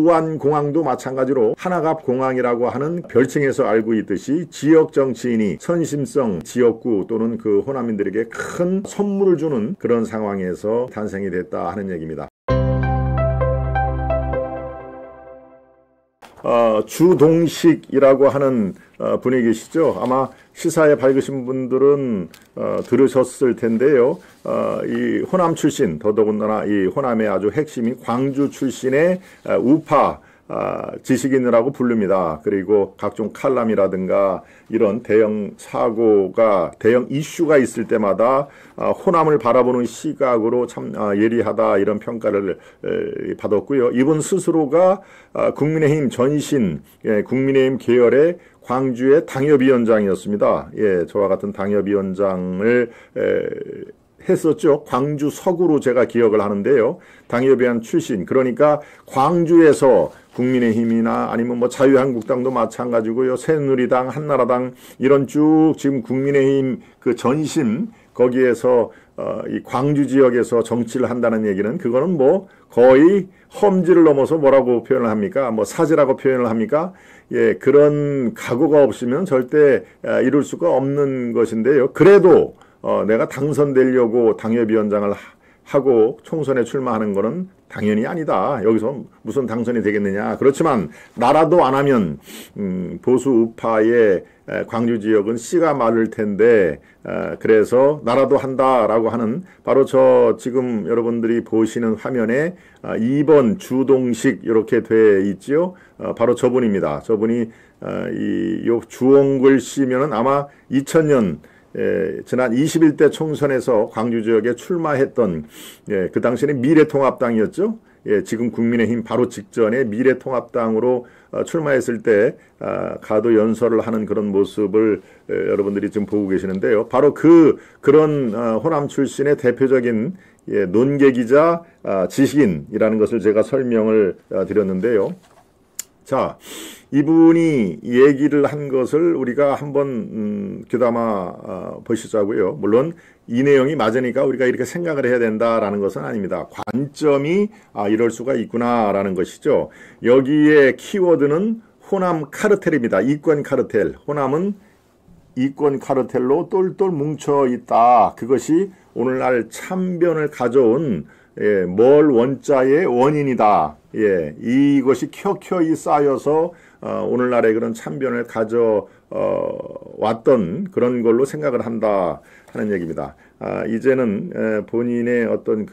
무안공항도 마찬가지로 하나갑공항이라고 하는 별칭에서 알고 있듯이 지역 정치인이 선심성 지역구 또는 그 호남민들에게 큰 선물을 주는 그런 상황에서 탄생이 됐다 하는 얘기입니다. 주동식이라고 하는 분이 계시죠. 아마 시사에 밝으신 분들은 들으셨을 텐데요. 이 호남 출신, 더더군다나 이 호남의 아주 핵심이 광주 출신의 우파 지식인이라고 부릅니다. 그리고 각종 칼럼이라든가 이런 대형 사고가, 대형 이슈가 있을 때마다 호남을 바라보는 시각으로 참 예리하다 이런 평가를 받았고요. 이분 스스로가 국민의힘 전신 국민의힘 계열의 광주의 당협위원장이었습니다. 예, 저와 같은 당협위원장을 했었죠. 광주 서구로 제가 기억을 하는데요. 당협위원 출신, 그러니까 광주에서 국민의힘이나 아니면 뭐 자유한국당도 마찬가지고요. 새누리당, 한나라당 이런 쭉 지금 국민의힘 그 전신 거기에서 이 광주 지역에서 정치를 한다는 얘기는 그거는 뭐 거의 험지를 넘어서 뭐라고 표현을 합니까? 뭐 사지라고 표현을 합니까? 예, 그런 각오가 없으면 절대 이룰 수가 없는 것인데요. 그래도 내가 당선되려고 당협위원장을 하고 총선에 출마하는 거는 당연히 아니다. 여기서 무슨 당선이 되겠느냐. 그렇지만 나라도 안 하면 보수 우파의 광주 지역은 씨가 마를 텐데 그래서 나라도 한다라고 하는 바로 저 지금 여러분들이 보시는 화면에 2번 주동식 이렇게 돼 있지요. 바로 저분입니다. 저분이 요 주홍글 씨면은 아마 2000년 지난 21대 총선에서 광주 지역에 출마했던 그 당시에는 미래통합당이었죠. 지금 국민의힘 바로 직전에 미래통합당으로 출마했을 때 가도 연설을 하는 그런 모습을 여러분들이 지금 보고 계시는데요. 바로 그런 호남 출신의 대표적인 논객이자 지식인이라는 것을 제가 설명을 드렸는데요. 자, 이분이 얘기를 한 것을 우리가 한번 귀담아 보시자고요. 물론 이 내용이 맞으니까 우리가 이렇게 생각을 해야 된다라는 것은 아닙니다. 관점이 이럴 수가 있구나라는 것이죠. 여기에 키워드는 호남 카르텔입니다. 이권 카르텔. 호남은 이권 카르텔로 똘똘 뭉쳐 있다. 그것이 오늘날 참변을 가져온 멀 원자의 원인이다. 예, 이것이 켜켜이 쌓여서 오늘날의 그런 참변을 가져왔던 그런 걸로 생각을 한다 하는 얘기입니다. 이제는 본인의 어떤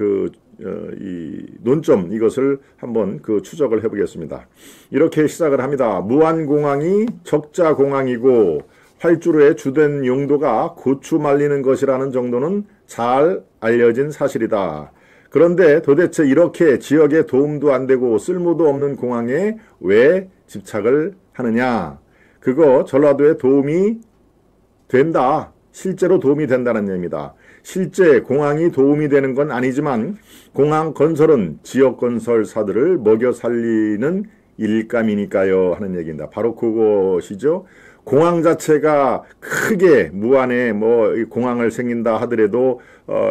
이 논점 이것을 한번 추적을 해보겠습니다. 이렇게 시작을 합니다. 무안공항이 적자공항이고 활주로의 주된 용도가 고추 말리는 것이라는 정도는 잘 알려진 사실이다. 그런데 도대체 이렇게 지역에 도움도 안 되고 쓸모도 없는 공항에 왜 집착을 하느냐? 그거 전라도에 도움이 된다. 실제로 도움이 된다는 얘기입니다. 실제 공항이 도움이 되는 건 아니지만 공항 건설은 지역 건설사들을 먹여 살리는 일감이니까요 하는 얘기입니다. 바로 그것이죠. 공항 자체가 크게 무안에 공항을 생긴다 하더라도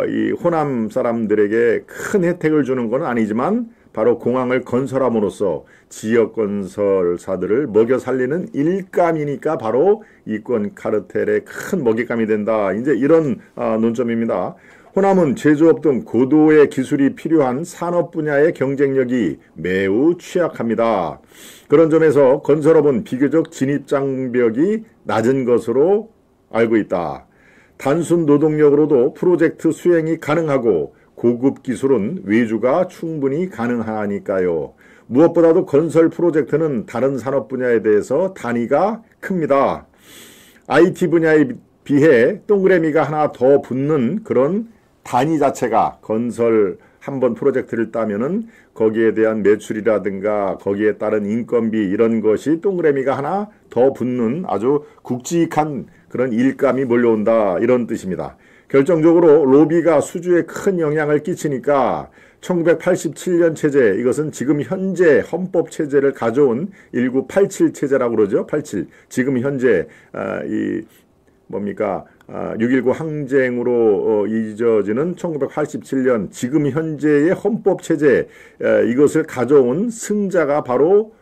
이 호남 사람들에게 큰 혜택을 주는 건 아니지만 바로 공항을 건설함으로써 지역 건설사들을 먹여 살리는 일감이니까 바로 이권 카르텔의 큰 먹잇감이 된다. 이제 이런 논점입니다. 호남은 제조업 등 고도의 기술이 필요한 산업 분야의 경쟁력이 매우 취약합니다. 그런 점에서 건설업은 비교적 진입장벽이 낮은 것으로 알고 있다. 단순 노동력으로도 프로젝트 수행이 가능하고 고급 기술은 외주가 충분히 가능하니까요. 무엇보다도 건설 프로젝트는 다른 산업 분야에 대해서 단위가 큽니다. IT 분야에 비해 동그라미가 하나 더 붙는 그런 단위 자체가 건설 한번 프로젝트를 따면은 거기에 대한 매출이라든가 거기에 따른 인건비 이런 것이 동그라미가 하나 더 붙는 아주 굵직한 그런 일감이 몰려온다 이런 뜻입니다. 결정적으로 로비가 수주에 큰 영향을 끼치니까 1987년 체제, 이것은 지금 현재 헌법 체제를 가져온 1987 체제라고 그러죠. 87. 지금 현재 뭡니까? 6.19 항쟁으로 잊어지는 1987년 지금 현재의 헌법체제, 이것을 가져온 승자가 바로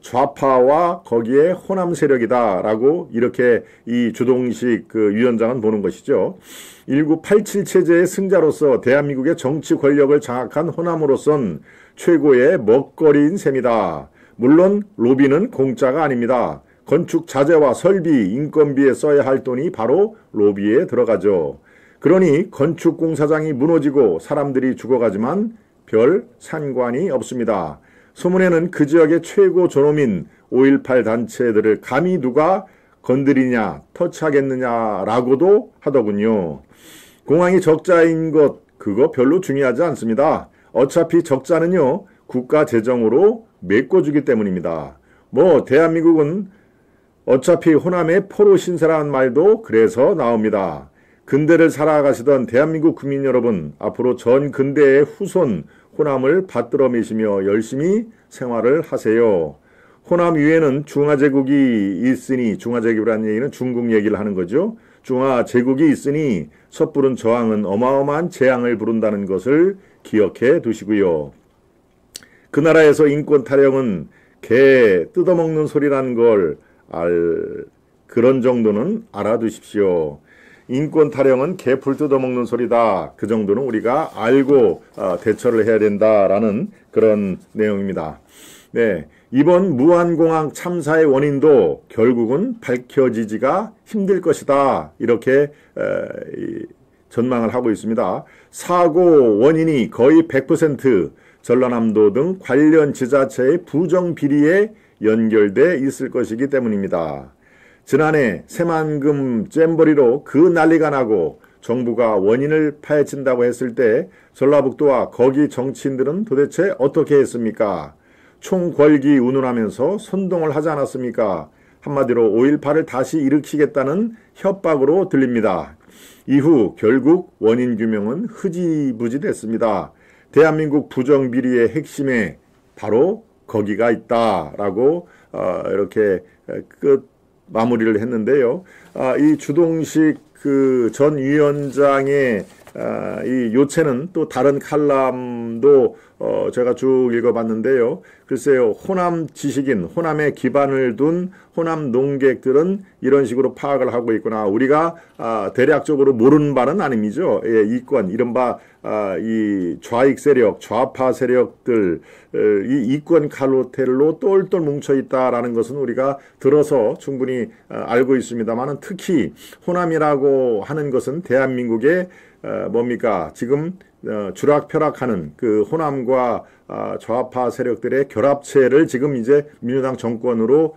좌파와 거기에 호남 세력이다라고 이렇게 이 주동식 그 위원장은 보는 것이죠. 1987 체제의 승자로서 대한민국의 정치 권력을 장악한 호남으로선 최고의 먹거리인 셈이다. 물론 로비는 공짜가 아닙니다. 건축 자재와 설비, 인건비에 써야 할 돈이 바로 로비에 들어가죠. 그러니 건축공사장이 무너지고 사람들이 죽어가지만 별 상관이 없습니다. 소문에는 그 지역의 최고 존엄인 5.18 단체들을 감히 누가 건드리냐, 터치하겠느냐라고도 하더군요. 공항이 적자인 것, 그거 별로 중요하지 않습니다. 어차피 적자는요, 국가 재정으로 메꿔주기 때문입니다. 대한민국은 어차피 호남의 포로 신세라는 말도 그래서 나옵니다. 근대를 살아가시던 대한민국 국민 여러분, 앞으로 전 근대의 후손 호남을 받들어 매시며 열심히 생활을 하세요. 호남 위에는 중화제국이 있으니, 중화제국이라는 얘기는 중국 얘기를 하는 거죠. 중화제국이 있으니 섣부른 저항은 어마어마한 재앙을 부른다는 것을 기억해 두시고요. 그 나라에서 인권 타령은 개 뜯어먹는 소리라는 걸 그런 정도는 알아두십시오. 인권 타령은 개풀 뜯어먹는 소리다. 그 정도는 우리가 알고 대처를 해야 된다라는 그런 내용입니다. 네, 이번 무안공항 참사의 원인도 결국은 밝혀지지가 힘들 것이다. 이렇게 전망을 하고 있습니다. 사고 원인이 거의 100% 전라남도 등 관련 지자체의 부정비리에 연결돼 있을 것이기 때문입니다. 지난해 새만금 잼버리로 그 난리가 나고 정부가 원인을 파헤친다고 했을 때 전라북도와 거기 정치인들은 도대체 어떻게 했습니까? 총궐기 운운하면서 선동을 하지 않았습니까? 한마디로 5.18을 다시 일으키겠다는 협박으로 들립니다. 이후 결국 원인 규명은 흐지부지 됐습니다. 대한민국 부정비리의 핵심에 바로 거기가 있다라고 이렇게 끝 마무리를 했는데요. 이 주동식 그 전 위원장의 이 요체는 또 다른 칼럼도 제가 쭉 읽어봤는데요. 글쎄요, 호남 지식인, 호남에 기반을 둔 호남 농객들은 이런 식으로 파악을 하고 있구나. 우리가 대략적으로 모르는 바는 아니죠. 예, 이권, 이른바 이 좌익 세력, 좌파 세력들, 이 이권 카르텔로 똘똘 뭉쳐있다라는 것은 우리가 들어서 충분히 알고 있습니다만, 특히 호남이라고 하는 것은 대한민국의 뭡니까? 지금 주락펴락하는 그 호남과 좌파 세력들의 결합체를 지금 이제 민주당 정권으로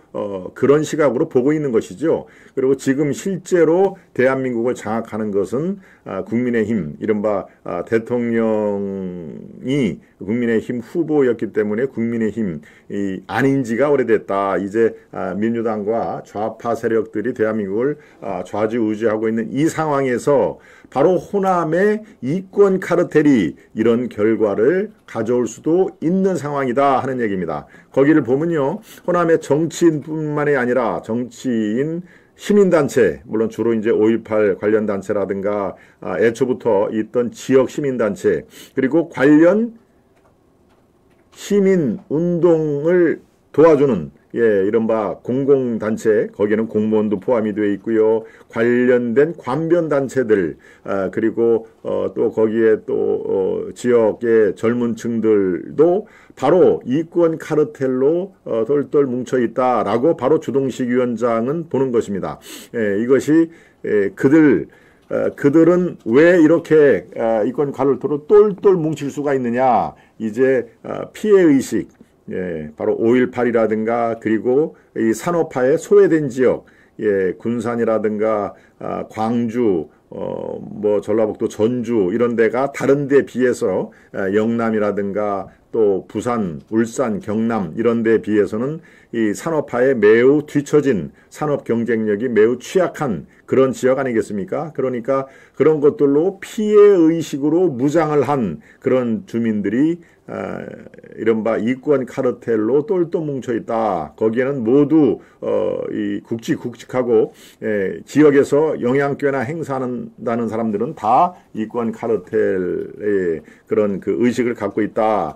그런 시각으로 보고 있는 것이죠. 그리고 지금 실제로 대한민국을 장악하는 것은 국민의힘, 이른바 대통령이 국민의힘 후보였기 때문에 국민의힘이 아닌 지가 오래됐다. 이제 민주당과 좌파 세력들이 대한민국을 좌지우지하고 있는 이 상황에서 바로 호남의 이권 카르텔이 이런 결과를 가져올 수도 있는 상황이다 하는 얘기입니다. 거기를 보면요, 호남의 정치인뿐만이 아니라 정치인, 시민단체, 물론 주로 이제 5.18 관련 단체라든가 애초부터 있던 지역 시민단체, 그리고 관련 시민운동을 도와주는 이른바 공공단체, 거기에는 공무원도 포함이 되어 있고요. 관련된 관변단체들, 그리고 또 거기에 또 지역의 젊은 층들도 바로 이권 카르텔로 똘똘 뭉쳐있다라고 바로 주동식 위원장은 보는 것입니다. 이것이 그들은 왜 이렇게 이권 카르텔로 똘똘 뭉칠 수가 있느냐. 이제 피해의식, 바로 5.18이라든가 그리고 이 산업화에 소외된 지역, 군산이라든가 광주, 전라북도 전주 이런 데가 다른 데 비해서 영남이라든가 또 부산, 울산, 경남 이런 데에 비해서는 이 산업화에 매우 뒤처진 산업 경쟁력이 매우 취약한 그런 지역 아니겠습니까? 그러니까 그런 것들로 피해 의식으로 무장을 한 그런 주민들이 이른바 이권 카르텔로 똘똘 뭉쳐 있다. 거기에는 모두 이 굵직굵직하고 지역에서 영향권이나 행사한다는 사람들은 다 이권 카르텔의 그런 그 의식을 갖고 있다.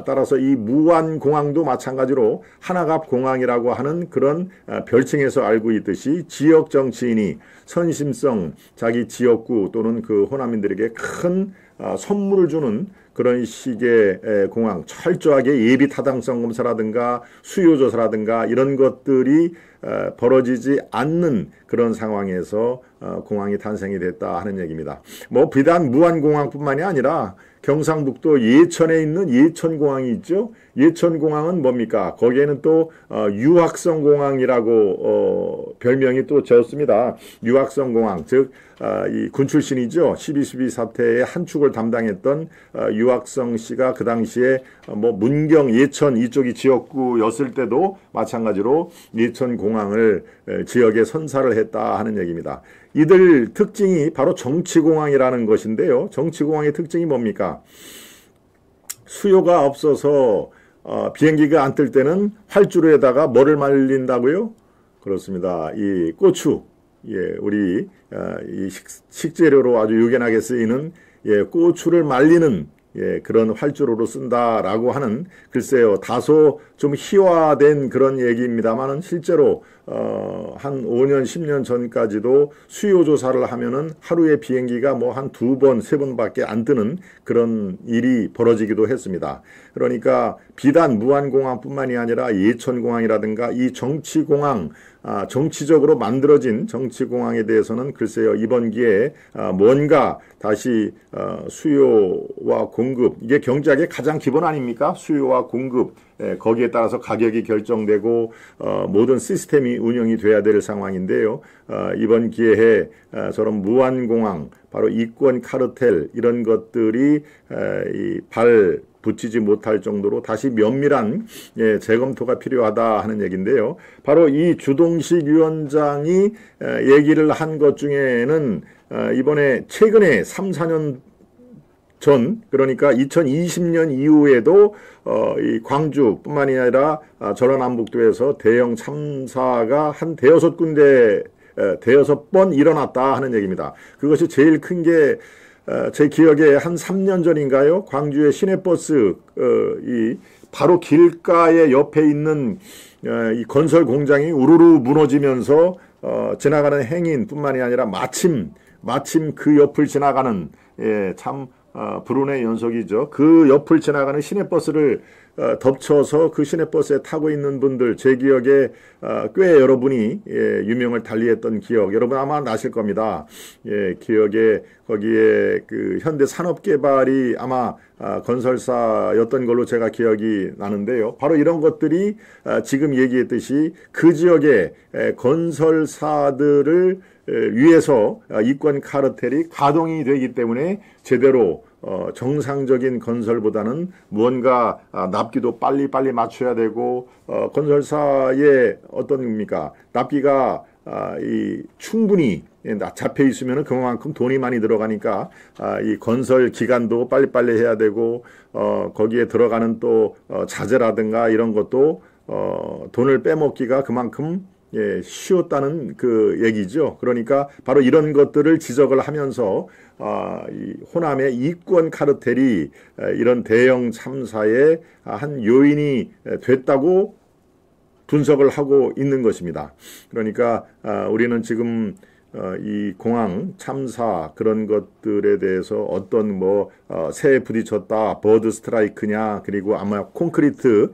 따라서 이 무안공항도 마찬가지로 하나갑공항이라고 하는 그런 별칭에서 알고 있듯이 지역 정치인이 선심성 자기 지역구 또는 그 호남인들에게 큰 선물을 주는 그런 식의 공항, 철저하게 예비 타당성 검사라든가 수요조사라든가 이런 것들이 벌어지지 않는 그런 상황에서 공항이 탄생이 됐다 하는 얘기입니다. 뭐 비단 무안공항뿐만이 아니라 경상북도 예천에 있는 예천공항이 있죠. 예천공항은 뭡니까? 거기에는 또 유학성공항이라고 별명이 또 지었습니다. 유학성공항, 즉 이 군 출신이죠. 12.12 사태의 한 축을 담당했던 유학성 씨가 그 당시에 뭐 문경, 예천 이쪽이 지역구였을 때도 마찬가지로 예천공항을 지역에 선사를 했다 하는 얘기입니다. 이들 특징이 바로 정치공항이라는 것인데요. 정치공항의 특징이 뭡니까? 수요가 없어서 비행기가 안 뜰 때는 활주로에다가 뭐를 말린다고요? 그렇습니다. 이 고추, 우리 이 식재료로 아주 유견하게 쓰이는 고추를 말리는 그런 활주로로 쓴다라고 하는 글쎄요 다소 좀 희화된 그런 얘기입니다만은 실제로 한 5년 10년 전까지도 수요 조사를 하면은 하루에 비행기가 뭐 한 2번 3번밖에 안 뜨는 그런 일이 벌어지기도 했습니다. 그러니까 비단 무안공항뿐만이 아니라 예천공항이라든가 이 정치공항 정치적으로 만들어진 정치공항에 대해서는 글쎄요 이번 기회에 뭔가 다시 수요와 공급 이게 경제학의 가장 기본 아닙니까? 수요와 공급 거기에 따라서 가격이 결정되고 모든 시스템이 운영이 돼야 될 상황인데요. 이번 기회에 저런 무안공항 바로 이권 카르텔 이런 것들이 발 붙이지 못할 정도로 다시 면밀한 재검토가 필요하다 하는 얘기인데요. 바로 이 주동식 위원장이 얘기를 한 것 중에는 이번에 최근에 3, 4년 전 그러니까 2020년 이후에도 이 광주뿐만이 아니라 전라남북도에서 대형 참사가 한 대여섯 군데 대여섯 번 일어났다 하는 얘기입니다. 그것이 제일 큰 게 제 기억에 한 3년 전인가요? 광주의 시내버스 이 바로 길가에 옆에 있는 이 건설 공장이 우르르 무너지면서 지나가는 행인뿐만이 아니라 마침 그 옆을 지나가는 참 불운의 연속이죠. 그 옆을 지나가는 시내버스를 덮쳐서 그 시내버스에 타고 있는 분들 제 기억에 꽤 여러분이 유명을 달리했던 기억 여러분 아마 나실 겁니다. 기억에 거기에 그 현대산업개발이 아마 건설사였던 걸로 제가 기억이 나는데요. 바로 이런 것들이 지금 얘기했듯이 그 지역의 건설사들을 위해서 이권 카르텔이 가동이 되기 때문에 제대로 정상적인 건설보다는 무언가 납기도 빨리 맞춰야 되고 건설사의 어떤 겁니까? 납기가 충분히 잡혀 있으면 그만큼 돈이 많이 들어가니까 이 건설 기간도 빨리빨리 해야 되고 거기에 들어가는 또 자재라든가 이런 것도 돈을 빼먹기가 그만큼 쉬웠다는 그 얘기죠. 그러니까 바로 이런 것들을 지적을 하면서 이 호남의 이권 카르텔이 이런 대형 참사의 한 요인이 됐다고 분석을 하고 있는 것입니다. 그러니까 우리는 지금 이 공항 참사 그런 것들에 대해서 어떤 새에 부딪혔다 버드 스트라이크냐 그리고 아마 콘크리트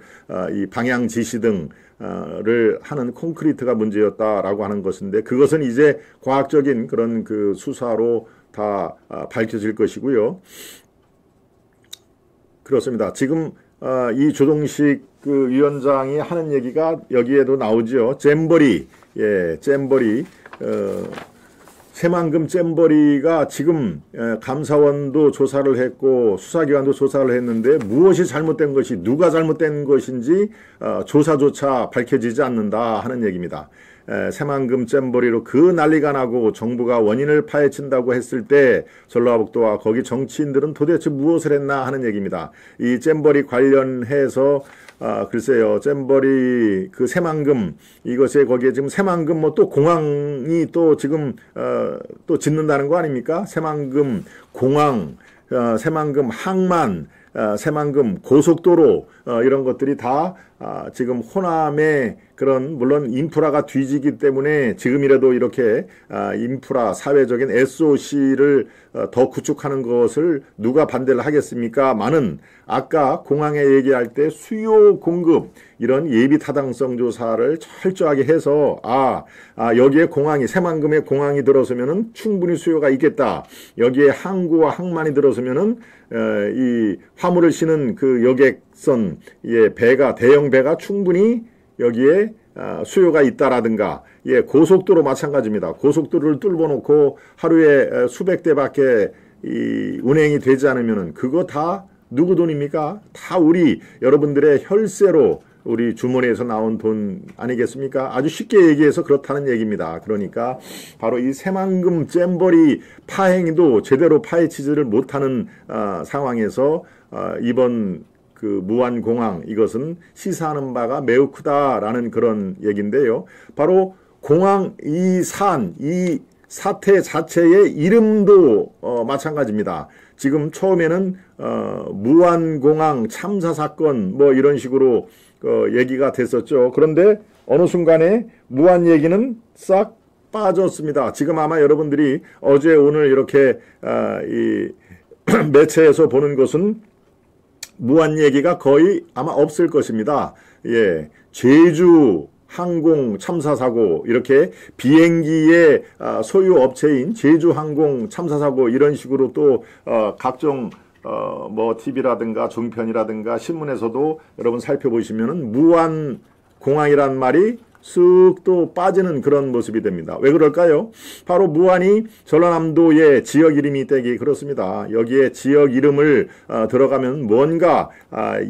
이 방향 지시 등을 하는 콘크리트가 문제였다라고 하는 것인데 그것은 이제 과학적인 그런 그 수사로 다 밝혀질 것이고요. 그렇습니다. 지금 이 조동식 그 위원장이 하는 얘기가 여기에도 나오죠. 잼버리, 잼버리. 새만금 잼버리가 지금 감사원도 조사를 했고 수사기관도 조사를 했는데 무엇이 잘못된 것이 누가 잘못된 것인지 조사조차 밝혀지지 않는다 하는 얘기입니다. 새만금 잼버리로 그 난리가 나고 정부가 원인을 파헤친다고 했을 때 전라북도와 거기 정치인들은 도대체 무엇을 했나 하는 얘기입니다. 이 잼버리 관련해서 글쎄요, 잼버리 그 새만금 이것에 거기에 지금 새만금 뭐 또 공항이 또 지금 또 짓는다는 거 아닙니까? 새만금 공항, 새만금 항만, 새만금 고속도로 이런 것들이 다 지금 호남의 그런 물론 인프라가 뒤지기 때문에 지금이라도 이렇게 인프라 사회적인 SOC를 더 구축하는 것을 누가 반대를 하겠습니까? 많은 아까 공항에 얘기할 때 수요 공급 이런 예비 타당성 조사를 철저하게 해서 여기에 공항이 새만금에 공항이 들어서면은 충분히 수요가 있겠다. 여기에 항구와 항만이 들어서면은 이 화물을 싣는 그 여객선 배가 대형 배가 충분히 여기에 수요가 있다라든가 고속도로 마찬가지입니다. 고속도로를 뚫어놓고 하루에 수백 대밖에 운행이 되지 않으면은 그거 다 누구 돈입니까? 다 우리 여러분들의 혈세로 우리 주머니에서 나온 돈 아니겠습니까? 아주 쉽게 얘기해서 그렇다는 얘기입니다. 그러니까 바로 이 새만금 잼버리 파행도 제대로 파헤치지를 못하는 상황에서 이번 그 무안공항 이것은 시사하는 바가 매우 크다라는 그런 얘기인데요. 바로 공항 이 사태 자체의 이름도 마찬가지입니다. 지금 처음에는 무안공항 참사 사건 뭐 이런 식으로 얘기가 됐었죠. 그런데 어느 순간에 무안 얘기는 싹 빠졌습니다. 지금 아마 여러분들이 어제 오늘 이렇게 이 매체에서 보는 것은 무한 얘기가 거의 아마 없을 것입니다. 제주 항공 참사 사고 이렇게 비행기의 소유 업체인 제주 항공 참사 사고 이런 식으로 또 각종 뭐 TV라든가 종편이라든가 신문에서도 여러분 살펴보시면은 무안 공항이란 말이 쓱 또 빠지는 그런 모습이 됩니다. 왜 그럴까요? 바로 무안이 전라남도의 지역 이름이 되기 그렇습니다. 여기에 지역 이름을 들어가면 뭔가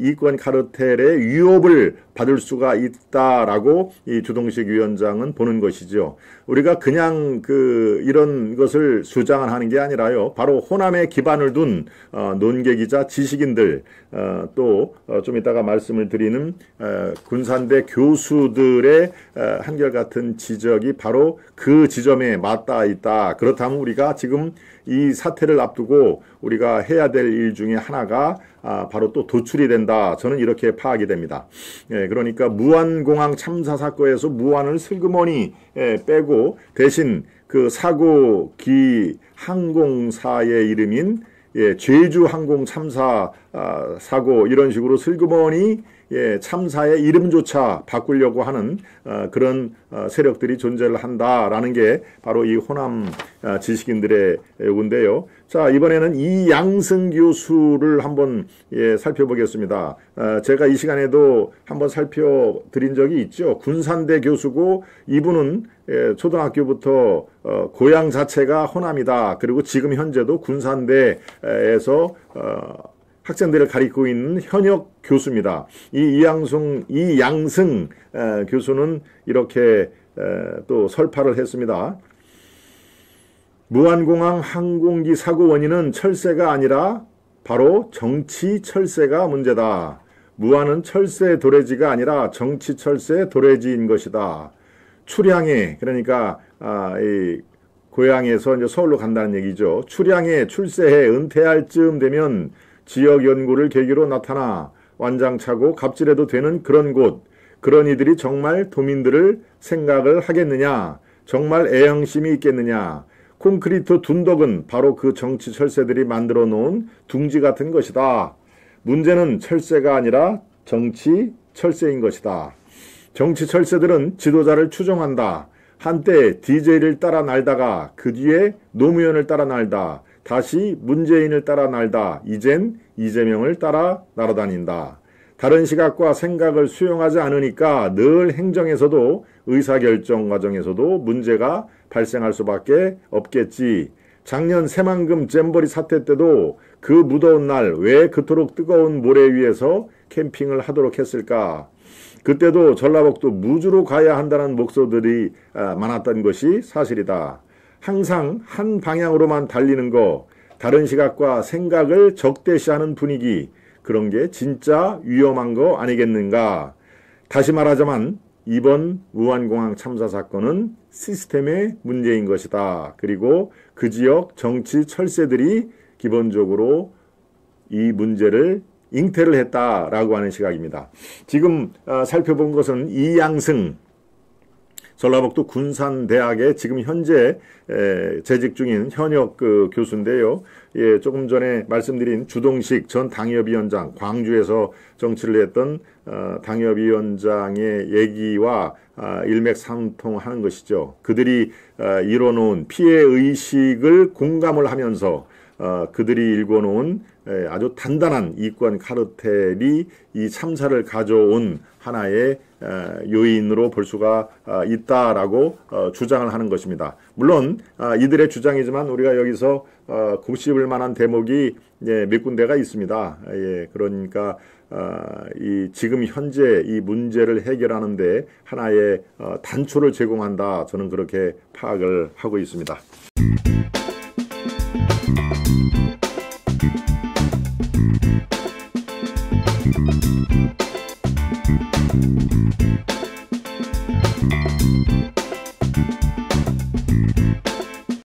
이권 카르텔의 위협을 받을 수가 있다라고 이 주동식 위원장은 보는 것이죠. 우리가 그냥 이런 것을 주장하는 게 아니라요. 바로 호남에 기반을 둔 논객이자 지식인들 또 좀 이따가 말씀을 드리는 군산대 교수들의 한결같은 지적이 바로 그 지점에 맞닿아 있다. 그렇다면 우리가 지금 이 사태를 앞두고 우리가 해야 될 일 중에 하나가 바로 또 도출이 된다. 저는 이렇게 파악이 됩니다. 그러니까 무안공항 참사 사건에서 무안을 슬그머니 빼고 대신 그 사고기 항공사의 이름인 제주 항공 참사 사고 이런 식으로 슬그머니 참사의 이름조차 바꾸려고 하는 그런 세력들이 존재를 한다라는 게 바로 이 호남 지식인들의 요구인데요. 자, 이번에는 이양승 교수를 한번 살펴보겠습니다. 제가 이 시간에도 한번 살펴드린 적이 있죠. 군산대 교수고 이분은 초등학교부터 고향 자체가 호남이다. 그리고 지금 현재도 군산대에서 학생들을 가리키고 있는 현역 교수입니다. 이양승 교수는 이렇게 또 설파를 했습니다. 무안공항 항공기 사고 원인은 철새가 아니라 바로 정치 철새가 문제다. 무안은 철새 도래지가 아니라 정치 철새 도래지인 것이다. 출향에 그러니까 이 고향에서 이제 서울로 간다는 얘기죠. 출향에 출세해 은퇴할 즈음 되면 지역 연구를 계기로 나타나 완장차고 갑질해도 되는 그런 곳, 그런 이들이 정말 도민들을 생각을 하겠느냐, 정말 애향심이 있겠느냐. 콘크리트 둔덕은 바로 그 정치 철새들이 만들어 놓은 둥지 같은 것이다. 문제는 철새가 아니라 정치 철새인 것이다. 정치 철새들은 지도자를 추종한다. 한때 DJ를 따라 날다가 그 뒤에 노무현을 따라 날다. 다시 문재인을 따라 날다. 이젠 이재명을 따라 날아다닌다. 다른 시각과 생각을 수용하지 않으니까 늘 행정에서도 의사결정 과정에서도 문제가 발생할 수밖에 없겠지. 작년 새만금 잼버리 사태 때도 그 무더운 날 왜 그토록 뜨거운 모래 위에서 캠핑을 하도록 했을까? 그때도 전라북도 무주로 가야 한다는 목소들이 많았던 것이 사실이다. 항상 한 방향으로만 달리는 거, 다른 시각과 생각을 적대시하는 분위기, 그런 게 진짜 위험한 거 아니겠는가? 다시 말하자면 이번 무안공항 참사 사건은 시스템의 문제인 것이다. 그리고 그 지역 정치 철새들이 기본적으로 이 문제를 잉태를 했다라고 하는 시각입니다. 지금 살펴본 것은 이양승 전라북도 군산대학의 지금 현재 재직 중인 현역 교수인데요. 예, 조금 전에 말씀드린 주동식 전 당협위원장, 광주에서 정치를 했던 당협위원장의 얘기와 일맥상통하는 것이죠. 그들이 이뤄놓은 피해의식을 공감을 하면서 그들이 일궈놓은 아주 단단한 이권 카르텔이 이 참사를 가져온 하나의 요인으로 볼 수가 있다라고 주장을 하는 것입니다. 물론 이들의 주장이지만 우리가 여기서 곱씹을 만한 대목이 몇 군데가 있습니다. 예, 그러니까 이 지금 현재 이 문제를 해결하는데 하나의 단초를 제공한다. 저는 그렇게 파악을 하고 있습니다.